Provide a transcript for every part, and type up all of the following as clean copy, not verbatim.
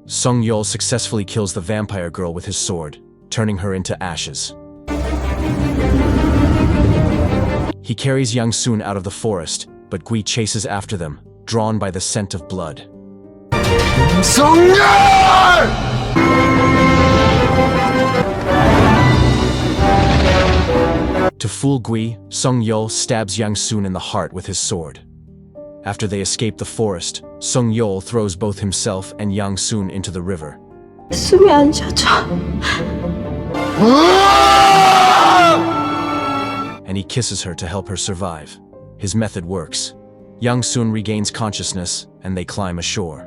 Sung-yeol successfully kills the vampire girl with his sword, turning her into ashes. He carries Yang-soon out of the forest, but Gui chases after them, drawn by the scent of blood. Sung-yeol! To fool Gui, Sung-yeol stabs Yang-soon in the heart with his sword. After they escape the forest, Sung-yeol throws both himself and Yang-soon into the river. 숨이 안 쉬어져. And he kisses her to help her survive. His method works. Yang-soon regains consciousness, and they climb ashore.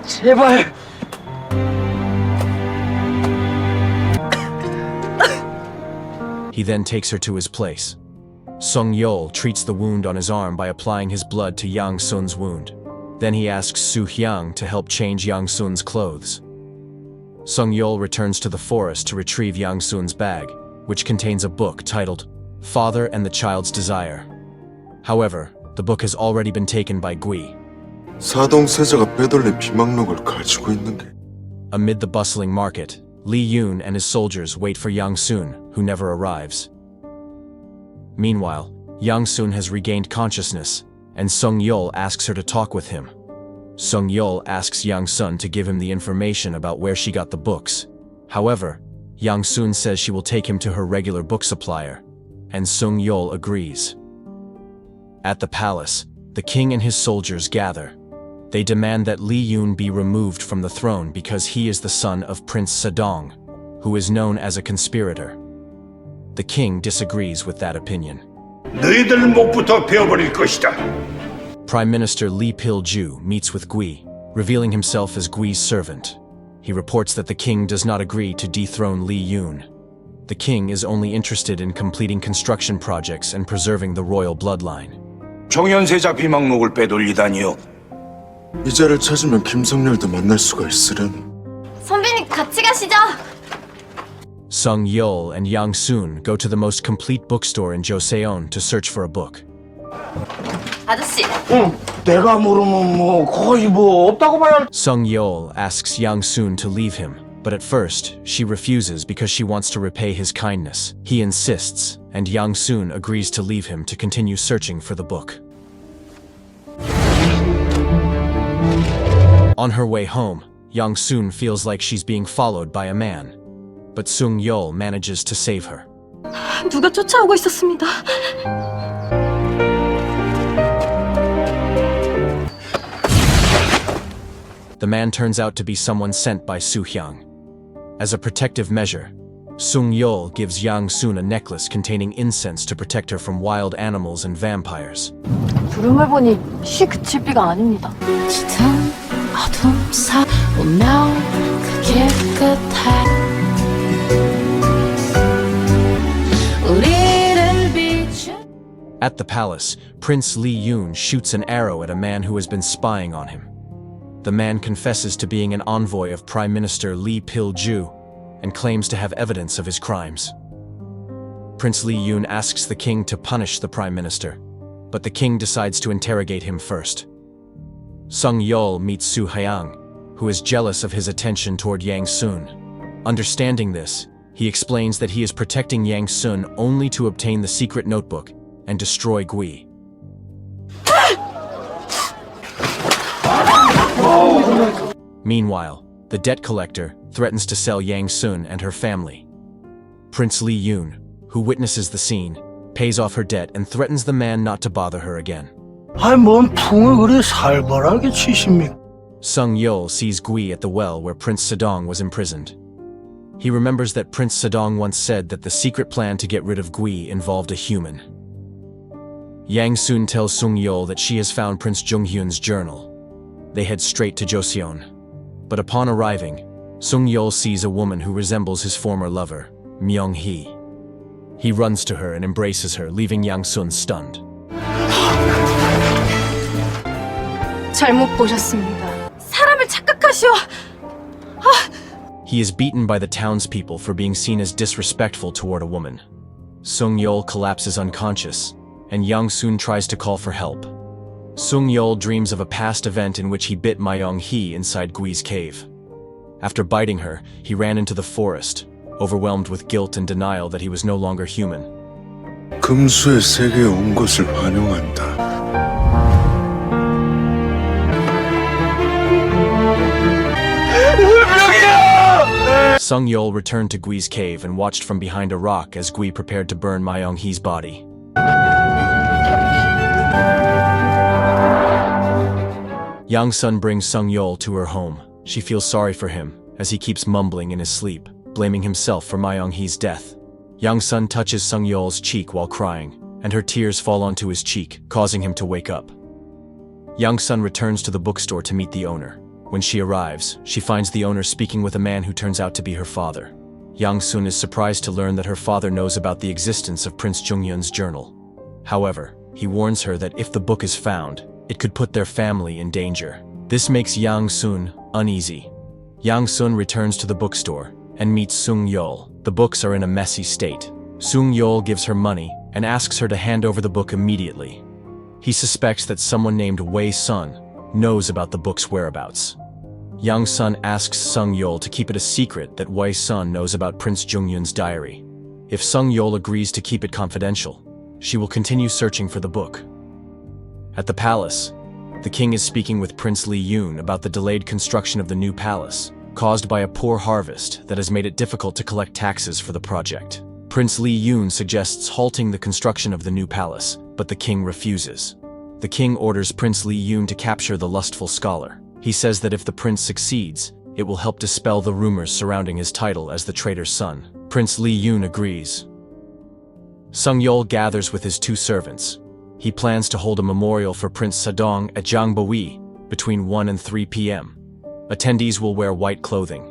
제발. He then takes her to his place. Sung-yeol treats the wound on his arm by applying his blood to Yang-soon's wound. Then he asks Soo-hyang to help change Yang-soon's clothes. Sung-yeol returns to the forest to retrieve Yang-soon's bag, which contains a book titled Father and the Child's Desire. However, the book has already been taken by Gui. 사동세자가 빼돌린 비망록을 가지고 있는 게. Amid the bustling market, Lee Yoon and his soldiers wait for Yang-soon, who never arrives. Meanwhile, Yang-soon has regained consciousness, and Sung-yeol asks her to talk with him. Sung-yeol asks Yang-soon to give him the information about where she got the books. However, Yang-soon says she will take him to her regular book supplier, and Sung-yeol agrees. At the palace, the king and his soldiers gather. They demand that Lee Yoon be removed from the throne because he is the son of Prince Sedong, who is known as a conspirator. The king disagrees with that opinion. 너희들 목부터 베어버릴 것이다. Prime Minister Lee Pil-ju meets with Gui, revealing himself as Gui's servant. He reports that the king does not agree to dethrone Lee Yoon. The king is only interested in completing construction projects and preserving the royal bloodline. 정연세자 비망록을 빼돌리다니요. 이자를 찾으면 김성렬도 만날 수가 있으려나. 선배님 같이 가시죠. Sung-yeol and Yang-soon go to the most complete bookstore in Joseon to search for a book. 아저씨. 내가 모르면 거의 없다고 봐야. Sung-yeol asks Yang-soon to leave him, but at first, she refuses because she wants to repay his kindness. He insists, and Yang-soon agrees to leave him to continue searching for the book. On her way home, Yang-soon feels like she's being followed by a man, but Sung-yeol manages to save her. 누가 쫓아오고 있었습니다. The man turns out to be someone sent by Soo-hyang. As a protective measure, Sung-yeol gives Yang-soon a necklace containing incense to protect her from wild animals and vampires. 부름을 보니 쉬 그칠 비가 아닙니다. 짙은 어둠 사 오면 그게 끝에 우리를 비춰. At the palace, Prince Lee Yoon shoots an arrow at a man who has been spying on him. The man confesses to being an envoy of Prime Minister Lee Pil-ju and claims to have evidence of his crimes. Prince Lee Yoon asks the king to punish the Prime Minister, but the king decides to interrogate him first. Sung-yeol meets Soo-hyang, who is jealous of his attention toward Yang-soon. Understanding this, he explains that he is protecting Yang-soon only to obtain the secret notebook and destroy Gui. Meanwhile, the debt collector threatens to sell Yang-soon and her family. Prince Lee Yoon, who witnesses the scene, pays off her debt and threatens the man not to bother her again. 뭔 풍을 그리 살벌하게 치십니까? Sung-yeol sees Gui at the well where Prince Sedong was imprisoned. He remembers that Prince Sedong once said that the secret plan to get rid of Gui involved a human. Yang-soon tells Sung-yeol that she has found Prince Jung-hyun's journal. They head straight to Joseon. But upon arriving, Sung-yeol sees a woman who resembles his former lover, Myung-hee. He runs to her and embraces her, leaving Yang-soon stunned. 잘못 보셨습니다. 사람을 착각하시오. He is beaten by the townspeople for being seen as disrespectful toward a woman. Sung-yeol collapses unconscious, and Yang-soon tries to call for help. Sung-yeol dreams of a past event in which he bit Myung-hee inside Gui's cave. After biting her, he ran into the forest, overwhelmed with guilt and denial that he was no longer human. 금수의 세계에 온 것을 환영한다. Sung-yeol returned to Gui's cave and watched from behind a rock as Gui prepared to burn Myung-hee's body. Yang-sun brings Sung-yeol to her home. She feels sorry for him, as he keeps mumbling in his sleep, blaming himself for Myung-hee's death. Yang-sun touches Sung-yeol's cheek while crying, and her tears fall onto his cheek, causing him to wake up. Yang-sun returns to the bookstore to meet the owner. When she arrives, she finds the owner speaking with a man who turns out to be her father. Yang-sun is surprised to learn that her father knows about the existence of Prince Jung-hyun's journal. However, he warns her that if the book is found, it could put their family in danger. This makes Yang-sun uneasy. Yang-sun returns to the bookstore and meets Sung-yeol. The books are in a messy state. Sung-yeol gives her money and asks her to hand over the book immediately. He suspects that someone named Wei-sun knows about the book's whereabouts. Yang-sun asks Sung-yeol to keep it a secret that Wei-sun knows about Prince Jung-hyun's diary. If Sung-yeol agrees to keep it confidential, she will continue searching for the book. At the palace, the king is speaking with Prince Lee-yoon about the delayed construction of the new palace, caused by a poor harvest that has made it difficult to collect taxes for the project. Prince Lee-yoon suggests halting the construction of the new palace, but the king refuses. The king orders Prince Lee-yoon to capture the lustful scholar. He says that if the prince succeeds, it will help dispel the rumors surrounding his title as the traitor's son. Prince Lee-yoon agrees. Sung-yeol gathers with his two servants. He plans to hold a memorial for Prince Sadong at Jangbawi between 1 and 3 p.m. Attendees will wear white clothing.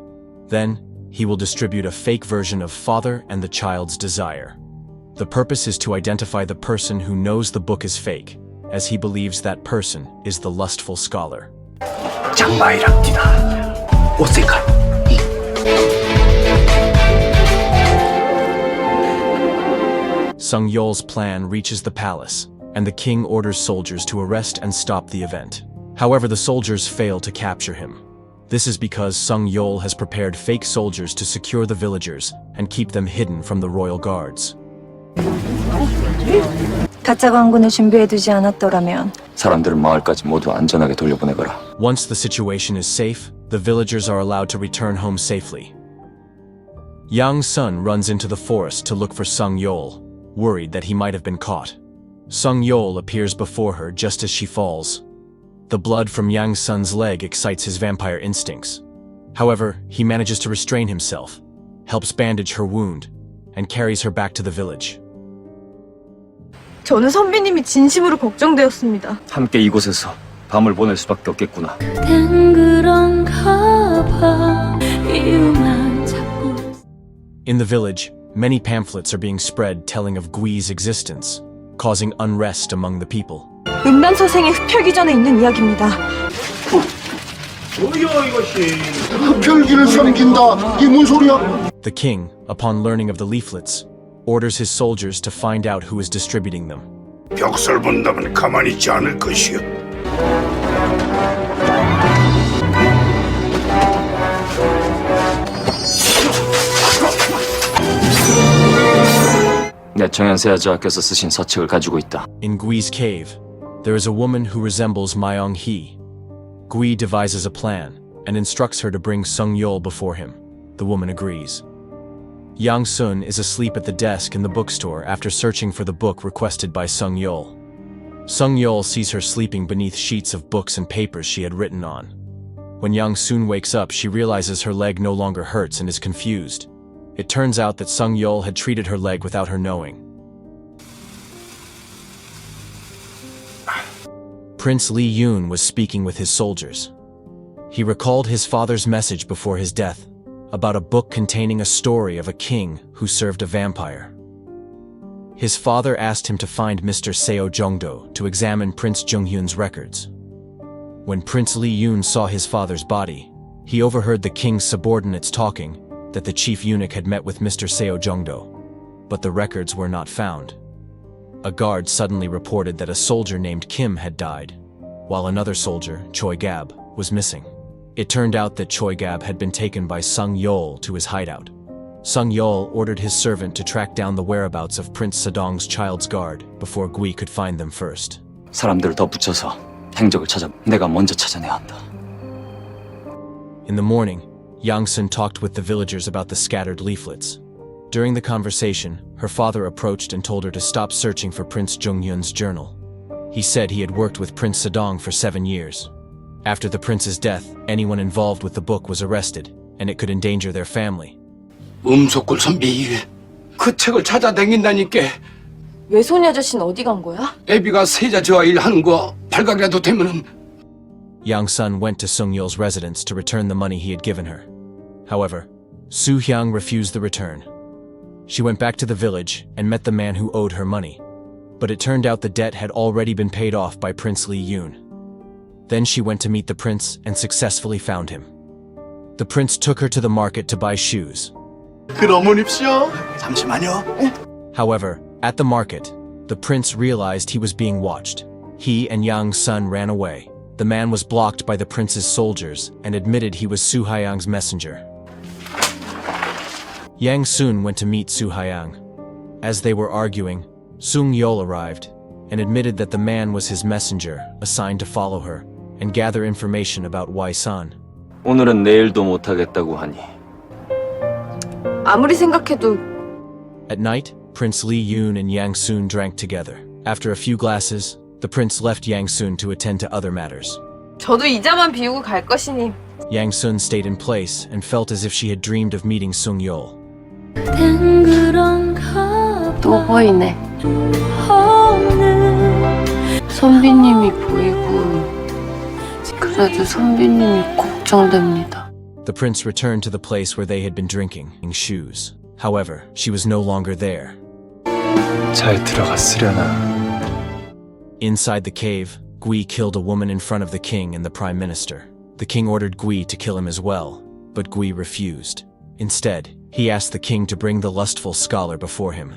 Then, he will distribute a fake version of Father and the Child's Desire. The purpose is to identify the person who knows the book is fake, as he believes that person is the lustful scholar. 장마이랍니다. 오세카. Sung-yeol's plan reaches the palace, and the king orders soldiers to arrest and stop the event. However, the soldiers fail to capture him. This is because Sung-yeol has prepared fake soldiers to secure the villagers and keep them hidden from the royal guards. 가짜 광군을 준비해두지 않았더라면 사람들을 마을까지 모두 안전하게 돌려보내거라. Once the situation is safe, the villagers are allowed to return home safely. Yang-sun runs into the forest to look for Sung-yeol, worried that he might have been caught. Sung-yeol appears before her just as she falls. The blood from Yang-sun's leg excites his vampire instincts. However, he manages to restrain himself, helps bandage her wound, and carries her back to the village. 저는 선배님이 진심으로 걱정되었습니다. 함께 이곳에서 밤을 보낼 수밖에 없겠구나. In the village, many pamphlets are being spread telling of Gui's existence, causing unrest among the people. 음란소생의 흡혈기 전에 있는 이야기입니다. 뭐야 이것이? 흡혈기를 섬긴다. 이게 뭔 소리야? The king, upon learning of the leaflets, orders his soldiers to find out who is distributing them. 벽설 본다면 가만히 있지 않을 것이요. 내 청현세아자께서 쓰신 서책을 가지고 있다. In Gui's cave, there is a woman who resembles Myung-hee. Gui devises a plan and instructs her to bring Sung-yeol before him. The woman agrees. Yang-sun is asleep at the desk in the bookstore after searching for the book requested by Sung-yeol. Sung-yeol sees her sleeping beneath sheets of books and papers she had written on. When Yang-sun wakes up, she realizes her leg no longer hurts and is confused. It turns out that Sung-yeol had treated her leg without her knowing. Prince Lee-yoon was speaking with his soldiers. He recalled his father's message before his death about a book containing a story of a king who served a vampire. His father asked him to find Mr. Seo Jongdo to examine Prince Jung-hyun's records. When Prince Lee-yoon saw his father's body, he overheard the king's subordinates talking that the chief eunuch had met with Mr. Seo Jongdo, but the records were not found. A guard suddenly reported that a soldier named Kim had died. while another soldier, Choi Gab, was missing. It turned out that Choi Gab had been taken by Sung Yeol to his hideout. Sung Yeol ordered his servant to track down the whereabouts of Prince Sadong's child's guard before Gui could find them first. 사람들을 더 붙여서 행적을 내가 먼저 찾아내야 한다. In the morning, Yang Sun talked with the villagers about the scattered leaflets. During the conversation, her father approached and told her to stop searching for Prince Jung-hyun's journal. He said he had worked with Prince Sadong for 7 years. After the prince's death, anyone involved with the book was arrested, and it could endanger their family. 음속골 선비 이외 그 책을 찾아다닌다니까. 외손이 아저씨는 어디 간 거야? 애비가 세자 저하 일하는 거 발각이라도 되면은. Yang Sun went to Sung Yeol's residence to return the money he had given her. However, Su Hyang refused the return. She went back to the village and met the man who owed her money. But it turned out the debt had already been paid off by Prince Lee Yoon. Then she went to meet the prince and successfully found him. The prince took her to the market to buy shoes. 그럼 오십시오. 잠시만요. However, at the market, the prince realized he was being watched. He and Yang Sun ran away. The man was blocked by the prince's soldiers and admitted he was Su Hyang's messenger. Yang Sun went to meet Su Hyang. As they were arguing, Sung Yeol arrived and admitted that the man was his messenger, assigned to follow her and gather information about Wai San. 오늘은 내일도 못하겠다고 하니. 아무리 생각해도 At night, Prince Lee Yoon and Yang Sun drank together. After a few glasses, the prince left Yang Sun to attend to other matters. 저도 이 자만 비우고 갈 것이니. Yang Sun stayed in place and felt as if she had dreamed of meeting Sung Yeol. 또 보이네. 선비님이 보이고 그래도 선비님이 걱정됩니다. The prince returned to the place where they had been drinking shoes. However, she was no longer there. 잘 들어갔으려나. Inside the cave, Gui killed a woman in front of the king and the prime minister. The king ordered Gui to kill him as well, but Gui refused. Instead, he asked the king to bring the lustful scholar before him.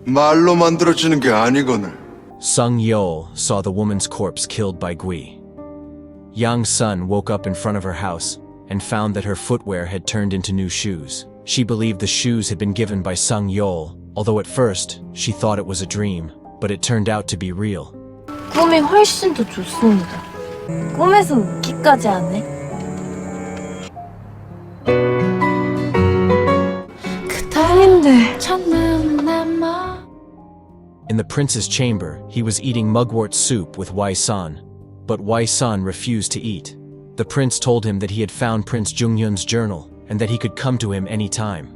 말로 만들어지는 게 아니거늘. Sung Yeol saw the woman's corpse killed by Gui. Yang Sun woke up in front of her house and found that her footwear had turned into new shoes. She believed the shoes had been given by Sung Yeol, although at first she thought it was a dream, but it turned out to be real. 꿈이 훨씬 더 좋습니다. 꿈에서 웃기까지 하네. 그 땅인데. In the prince's chamber, he was eating mugwort soup with Wai San, but Wai San refused to eat. The prince told him that he had found Prince Jung-hyun's journal and that he could come to him any time.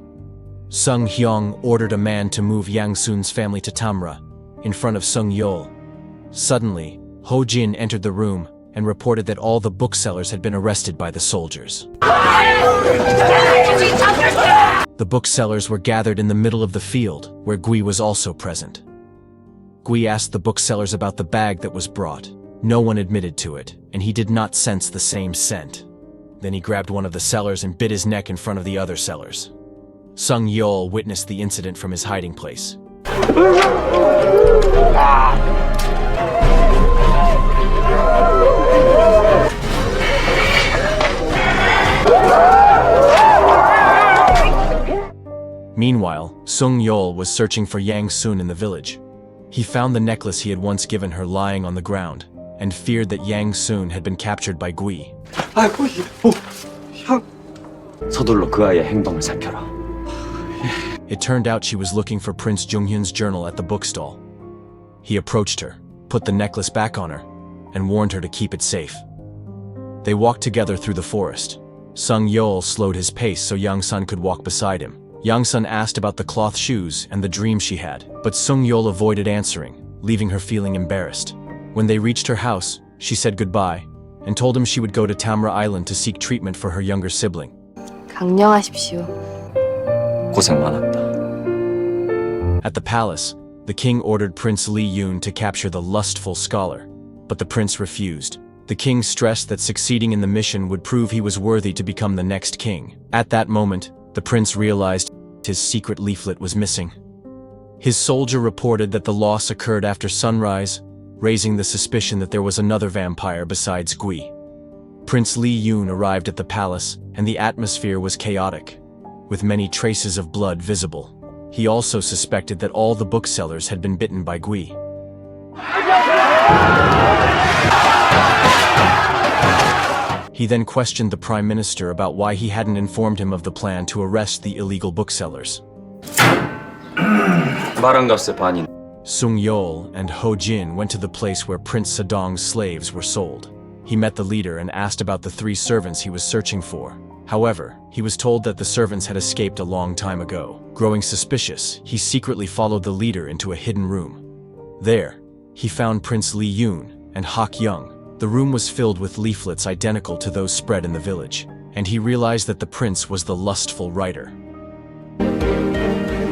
Sung Hyang ordered a man to move Yang Sun's family to Tamra, in front of Sung Yeol. Suddenly, Ho Jin entered the room and reported that all the booksellers had been arrested by the soldiers. The booksellers were gathered in the middle of the field, where Gui was also present. Gui asked the booksellers about the bag that was brought. No one admitted to it, and he did not sense the same scent. Then he grabbed one of the sellers and bit his neck in front of the other sellers. Sung Yeol witnessed the incident from his hiding place. Meanwhile, Sung Yeol was searching for Yang Sun in the village. He found the necklace he had once given her lying on the ground, and feared that Yang Sun had been captured by Gui. 서둘러 그 아이의 행동을 살펴라. It turned out she was looking for Prince Jung-hyun's journal at the bookstall. He approached her, put the necklace back on her, and warned her to keep it safe. They walked together through the forest. Sung Yeol slowed his pace so Yang Sun could walk beside him. Yang Sun asked about the cloth shoes and the dream she had, but Sung Yeol avoided answering, leaving her feeling embarrassed. When they reached her house, she said goodbye and told him she would go to Tamra Island to seek treatment for her younger sibling. 강령하십시오. 고생 많았다. At the palace, the king ordered Prince Lee Yoon to capture the lustful scholar, but the prince refused. The king stressed that succeeding in the mission would prove he was worthy to become the next king. At that moment, the prince realized his secret leaflet was missing. His soldier reported that the loss occurred after sunrise, raising the suspicion that there was another vampire besides Gui. Prince Li Yun arrived at the palace, and the atmosphere was chaotic, with many traces of blood visible. He also suspected that all the booksellers had been bitten by Gui. He then questioned the Prime Minister about why he hadn't informed him of the plan to arrest the illegal booksellers. 말한 값의 반인. Sung Yeol and Ho Jin went to the place where Prince Sadong's slaves were sold. He met the leader and asked about the 3 servants he was searching for. However, he was told that the servants had escaped a long time ago. Growing suspicious, he secretly followed the leader into a hidden room. There, he found Prince Li Yun and Hak Young. The room was filled with leaflets identical to those spread in the village, and he realized that the prince was the lustful writer.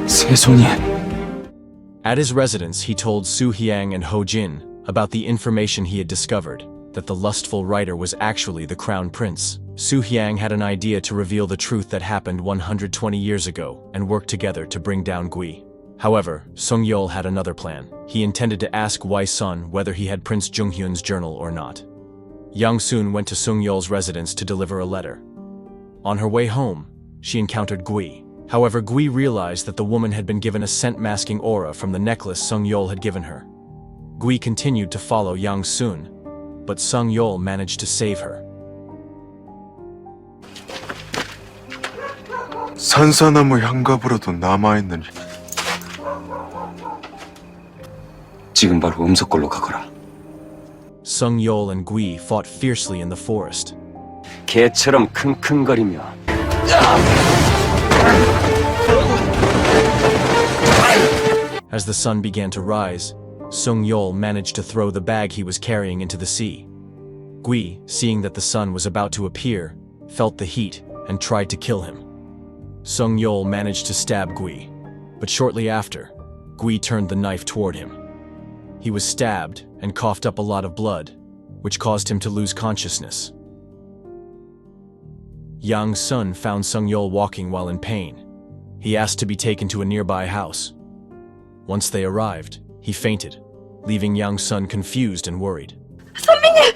세손이. At his residence, he told Su Hyang and Ho Jin about the information he had discovered, that the lustful writer was actually the crown prince. Su Hyang had an idea to reveal the truth that happened 120 years ago and work together to bring down Gui. However, Sung Yeol had another plan. He intended to ask Wei Sun whether he had Prince Junghyun's journal or not. Yang Sun went to Sung Yeol's residence to deliver a letter. On her way home, she encountered Gui. However, Gui realized that the woman had been given a scent-masking aura from the necklace Sung Yeol had given her. Gui continued to follow Yang Sun, but Sung Yeol managed to save her. 산사나무 향갑으로도 남아있는 지금 바로 음석골로 가거라. Sung Yeol and Gui fought fiercely in the forest. 개처럼 킁킁거리며. As the sun began to rise, Sung Yeol managed to throw the bag he was carrying into the sea. Gui, seeing that the sun was about to appear, felt the heat and tried to kill him. Sung Yeol managed to stab Gui, but shortly after, Gui turned the knife toward him. He was stabbed and coughed up a lot of blood, which caused him to lose consciousness. Yang Sun found Sung Yeol walking while in pain. He asked to be taken to a nearby house. Once they arrived, he fainted, leaving Yang Sun confused and worried. 선배님!